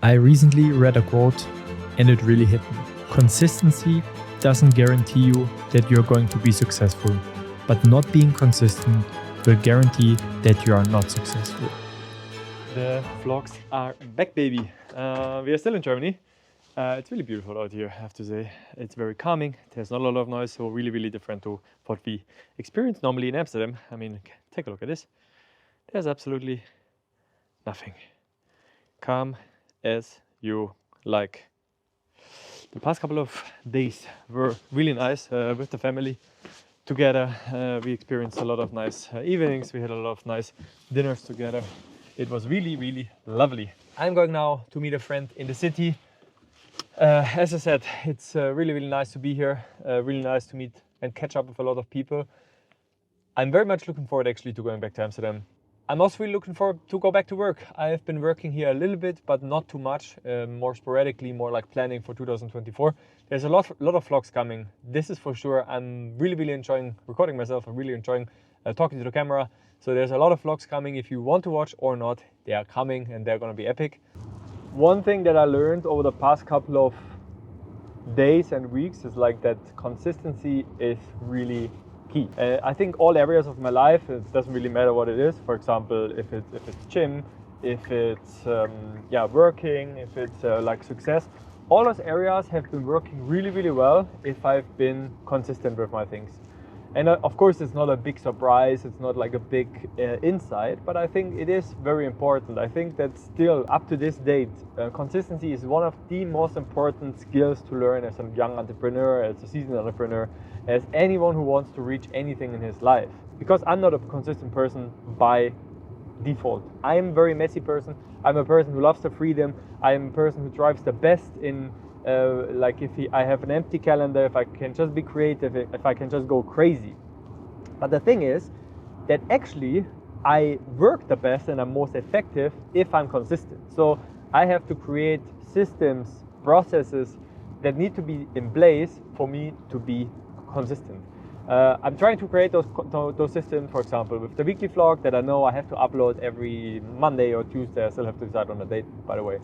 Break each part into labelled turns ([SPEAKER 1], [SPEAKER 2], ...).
[SPEAKER 1] I recently read a quote and it really hit me. Consistency doesn't guarantee you that you're going to be successful, but not being consistent will guarantee that you are not successful.
[SPEAKER 2] The vlogs are back, baby. We are still in Germany. It's really beautiful out here, I have to say. It's very calming. There's not a lot of noise, so really different to what we experience normally in Amsterdam. I mean, take a look at this. There's absolutely nothing. Calm as you like. The past couple of days were really nice with the family together. We experienced a lot of nice evenings. We had a lot of nice dinners together. It was really lovely. I'm going now to meet a friend in the city. As I said, it's really nice to be here. Really nice to meet and catch up with a lot of people. I'm very much looking forward actually to going back to Amsterdam. I'm also really looking forward to go back to work. I have been working here a little bit, but not too much, more sporadically, more like planning for 2024. There's a lot of vlogs coming. This is for sure. I'm really enjoying recording myself. I'm really enjoying talking to the camera. So there's a lot of vlogs coming. If you want to watch or not, they are coming and they're gonna be epic. One thing that I learned over the past couple of days and weeks is like that consistency is really key. I think all areas of my life, it doesn't really matter what it is. For example, if it's gym, if it's working, if it's like success, all those areas have been working really well if I've been consistent with my things. And of course, it's not a big surprise, it's not like a big insight, but I think it is very important. I think that still, up to this date, consistency is one of the most important skills to learn as a young entrepreneur, as a seasoned entrepreneur, as anyone who wants to reach anything in his life. Because I'm not a consistent person by default. I'm a very messy person. I'm a person who loves the freedom. I'm a person who drives the best in like I have an empty calendar, if I can just be creative, if I can just go crazy. But the thing is that actually I work the best and I'm most effective if I'm consistent. So I have to create systems, processes that need to be in place for me to be consistent. I'm trying to create those systems, for example, with the weekly vlog that I know I have to upload every Monday or Tuesday. I still have to decide on the date, by the way.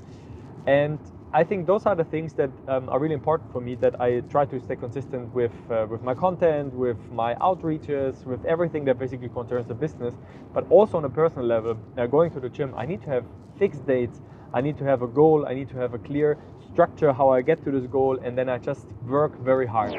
[SPEAKER 2] And I think those are the things that are really important for me, that I try to stay consistent with my content, with my outreaches, with everything that basically concerns the business. But also on a personal level, going to the gym, I need to have fixed dates. I need to have a goal. I need to have a clear structure how I get to this goal, and then I just work very hard.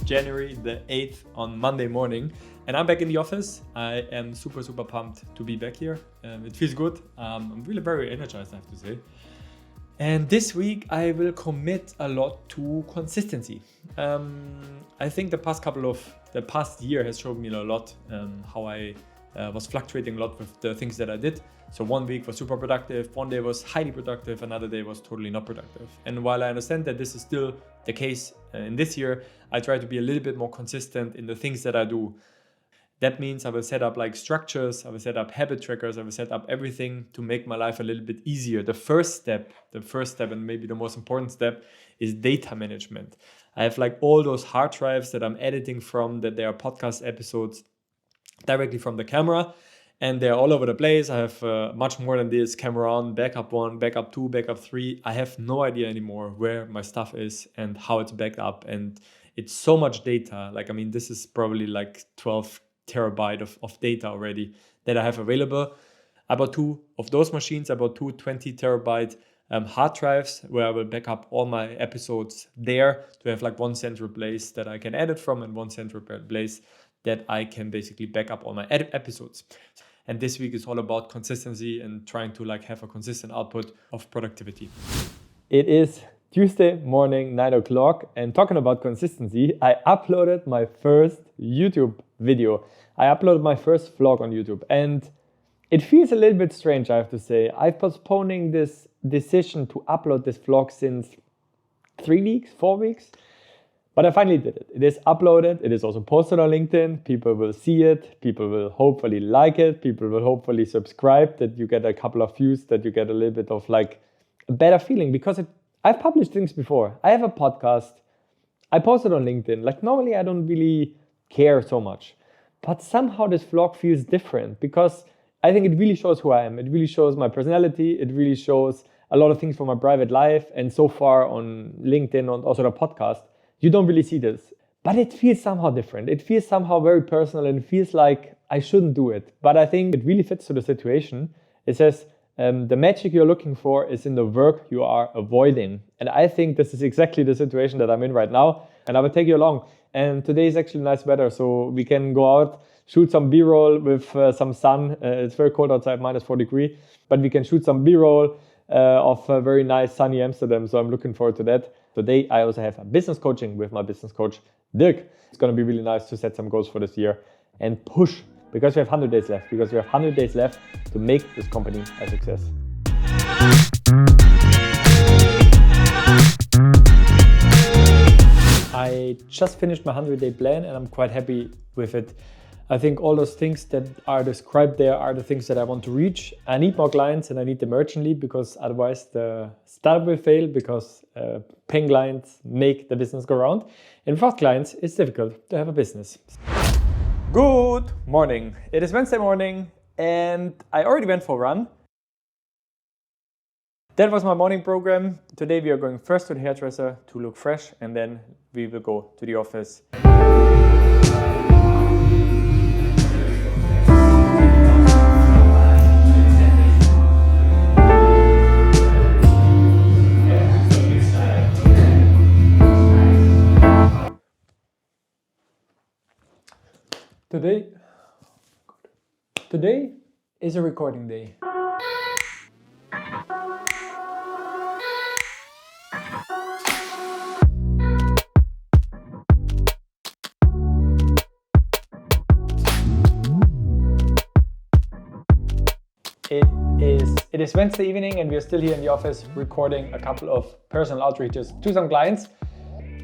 [SPEAKER 2] January the 8th on Monday morning, and I'm back in the office. I am super pumped to be back here. It feels good. I'm really very energized, I have to say. And this week I will commit a lot to consistency. I think the past year has shown me a lot how I was fluctuating a lot with the things that I did. So one week was super productive, one day was highly productive, another day was totally not productive. And while I understand that this is still the case in this year, I try to be a little bit more consistent in the things that I do. That means I will set up like structures, I will set up habit trackers, I will set up everything to make my life a little bit easier. The first step and maybe the most important step is data management. I have like all those hard drives that I'm editing from, that they are podcast episodes directly from the camera, and they're all over the place. I have much more than this: camera on, backup 1, backup 2, backup 3. I have no idea anymore where my stuff is and how it's backed up, and it's so much data. Like, I mean, this is probably like 12 terabyte of data already that I have available. I bought 2 of those machines. I bought 2 20 terabyte hard drives where I will back up all my episodes there, to have like one central place that I can edit from and one central place that I can basically back up all my episodes. And this week is all about consistency and trying to like have a consistent output of productivity. It is Tuesday morning, 9 o'clock, and talking about consistency, I uploaded my first YouTube video. I uploaded my first vlog on YouTube, and it feels a little bit strange, I have to say. I've postponing this decision to upload this vlog since 3 weeks, 4 weeks. But I finally did it. It is uploaded. It is also posted on LinkedIn. People will see it. People will hopefully like it. People will hopefully subscribe, that you get a couple of views, that you get a little bit of like a better feeling, because I've published things before. I have a podcast. I posted on LinkedIn. Like normally I don't really care so much, but somehow this vlog feels different because I think it really shows who I am. It really shows my personality. It really shows a lot of things from my private life. And so far on LinkedIn and also the podcast, you don't really see this, but it feels somehow different. It feels somehow very personal and it feels like I shouldn't do it. But I think it really fits to the situation. It says, the magic you're looking for is in the work you are avoiding. And I think this is exactly the situation that I'm in right now. And I will take you along. And today is actually nice weather, so we can go out, shoot some B-roll with some sun. It's very cold outside, -4 degrees, but we can shoot some B-roll of a very nice sunny Amsterdam. So I'm looking forward to that. Today I also have a business coaching with my business coach, Dirk. It's going to be really nice to set some goals for this year and push. Because we have 100 days left. Because we have 100 days left to make this company a success. I just finished my 100-day plan and I'm quite happy with it. I think all those things that are described there are the things that I want to reach. I need more clients and I need the merchant lead because otherwise the startup will fail because paying clients make the business go round. And without clients, it's difficult to have a business. Good morning. It is Wednesday morning and I already went for a run. That was my morning program. Today we are going first to the hairdresser to look fresh and then we will go to the office. Today is a recording day. It is Wednesday evening and we are still here in the office recording a couple of personal outreaches to some clients.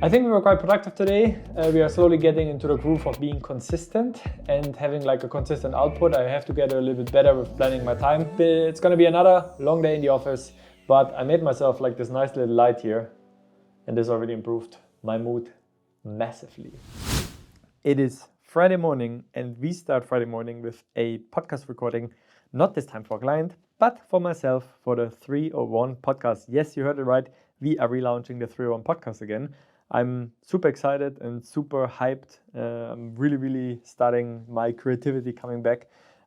[SPEAKER 2] I think we were quite productive today. We are slowly getting into the groove of being consistent and having like a consistent output. I have to get a little bit better with planning my time. It's gonna be another long day in the office, but I made myself like this nice little light here and this already improved my mood massively. It is Friday morning and we start Friday morning with a podcast recording, not this time for a client, but for myself for the 301 podcast. Yes, you heard it right. We are relaunching the 301 podcast again. I'm super excited and super hyped. I'm really starting my creativity coming back.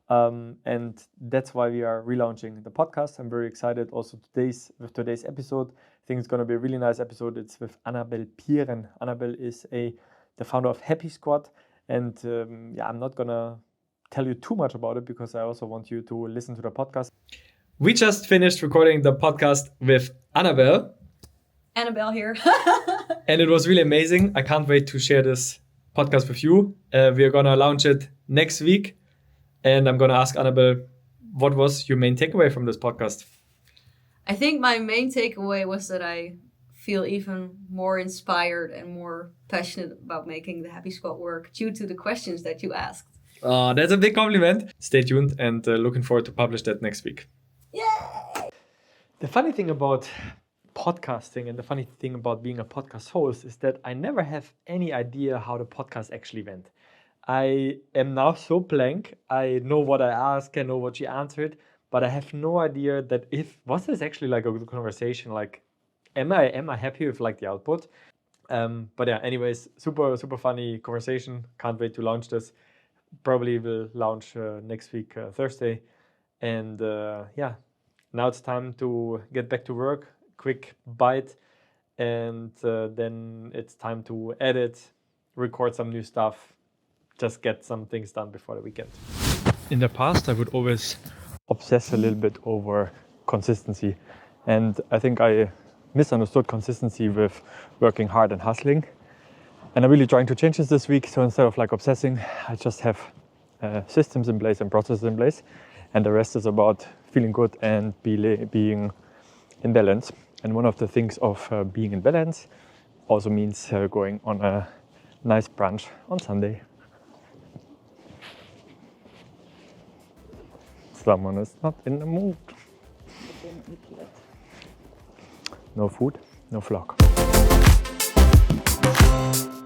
[SPEAKER 2] And that's why we are relaunching the podcast. I'm very excited also with today's episode. I think it's going to be a really nice episode. It's with Annabelle Pieren. Annabelle is the founder of Happy Squad. And I'm not going to tell you too much about it because I also want you to listen to the podcast. We just finished recording the podcast with Annabelle.
[SPEAKER 3] Annabelle here.
[SPEAKER 2] And it was really amazing. I can't wait to share this podcast with you. We are going to launch it next week. And I'm going to ask Annabelle, what was your main takeaway from this podcast?
[SPEAKER 3] I think my main takeaway was that I feel even more inspired and more passionate about making the Happy Squad work due to the questions that you asked.
[SPEAKER 2] Oh, that's a big compliment. Stay tuned and looking forward to publish that next week.
[SPEAKER 3] Yay!
[SPEAKER 2] The funny thing about podcasting and the funny thing about being a podcast host is that I never have any idea how the podcast actually went. I am now so blank. I know what I asked, I know what she answered, but I have no idea that was this actually like a good conversation? Like, am I happy with like the output? But yeah, anyways, super funny conversation. Can't wait to launch this. Probably will launch next week, Thursday. And now it's time to get back to work. Quick bite, and then it's time to edit, record some new stuff, just get some things done before the weekend. In the past, I would always obsess a little bit over consistency, and I think I misunderstood consistency with working hard and hustling. And I'm really trying to change this week. So instead of like obsessing, I just have systems in place and processes in place, and the rest is about feeling good and being in balance. And one of the things of being in balance also means going on a nice brunch on Sunday. Someone is not in the mood. No food, no vlog.
[SPEAKER 3] Bye.